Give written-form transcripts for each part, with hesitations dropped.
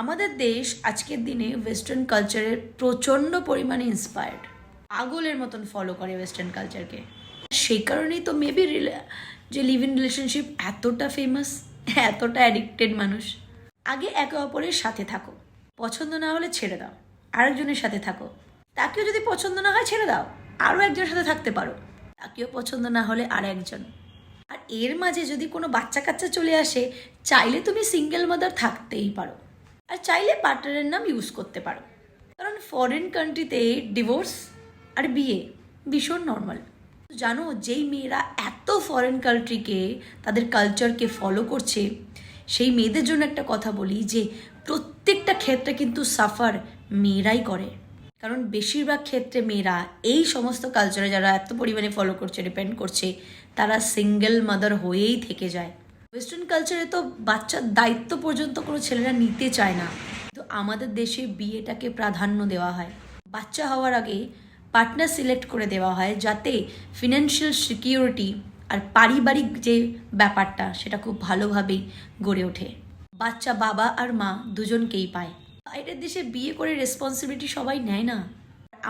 আমাদের দেশ আজকের দিনে ওয়েস্টার্ন কালচারের প্রচণ্ড পরিমাণে ইন্সপায়ার্ড, পাগলের মতন ফলো করে ওয়েস্টার্ন কালচারকে। সেই কারণেই তো মেবি যে লিভ ইন রিলেশনশিপ এতটা ফেমাস, এতটা অ্যাডিক্টেড মানুষ। আগে একে অপরের সাথে থাকো, পছন্দ না হলে ছেড়ে দাও, আরেকজনের সাথে থাকো, তাকেও যদি পছন্দ না হয় ছেড়ে দাও, আরও একজনের সাথে থাকতে পারো, তাকেও পছন্দ না হলে আর একজন। আর এর মাঝে যদি কোনো বাচ্চা কাচ্চা চলে আসে, চাইলে তুমি সিঙ্গেল মাদার থাকতেই পারো, আর চাইলে পার্টনারের নাম ইউজ করতে পারো। কারণ ফরেন কান্ট্রিতে ডিভোর্স আর বিয়ে ভীষণ নর্মাল। জানো, যেই মেয়েরা এত ফরেন কান্ট্রিকে, তাদের কালচারকে ফলো করছে, সেই মেয়েদের জন্য একটা কথা বলি যে প্রত্যেকটা ক্ষেত্রে কিন্তু সাফার মেয়েরাই করে। কারণ বেশিরভাগ ক্ষেত্রে মেয়েরা এই সমস্ত কালচারে যারা এত পরিমাণে ফলো করছে, ডিপেন্ড করছে, তারা সিঙ্গেল মাদার হয়েই থেকে যায়। ওয়েস্টার্ন কালচারে তো বাচ্চার দায়িত্ব পর্যন্ত কোনো ছেলেরা নিতে চায় না, কিন্তু আমাদের দেশে বিয়েটাকে প্রাধান্য দেওয়া হয়। বাচ্চা হওয়ার আগে পার্টনার সিলেক্ট করে দেওয়া হয়, যাতে ফিনান্সিয়াল সিকিউরিটি আর পারিবারিক যে ব্যাপারটা সেটা খুব ভালোভাবেই গড়ে ওঠে। বাচ্চা বাবা আর মা দুজনকেই পায়। বাইরের দেশে বিয়ে করে রেসপন্সিবিলিটি সবাই নেয় না।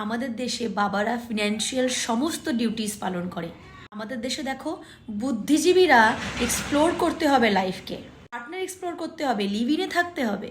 আমাদের দেশে বাবারা ফিনান্সিয়াল সমস্ত ডিউটিস পালন করে। আমাদের দেশে দেখো, বুদ্ধিজীবীরা এক্সপ্লোর করতে হবে লাইফকে, পার্টনার এক্সপ্লোর করতে হবে, লিভ ইনে থাকতে হবে,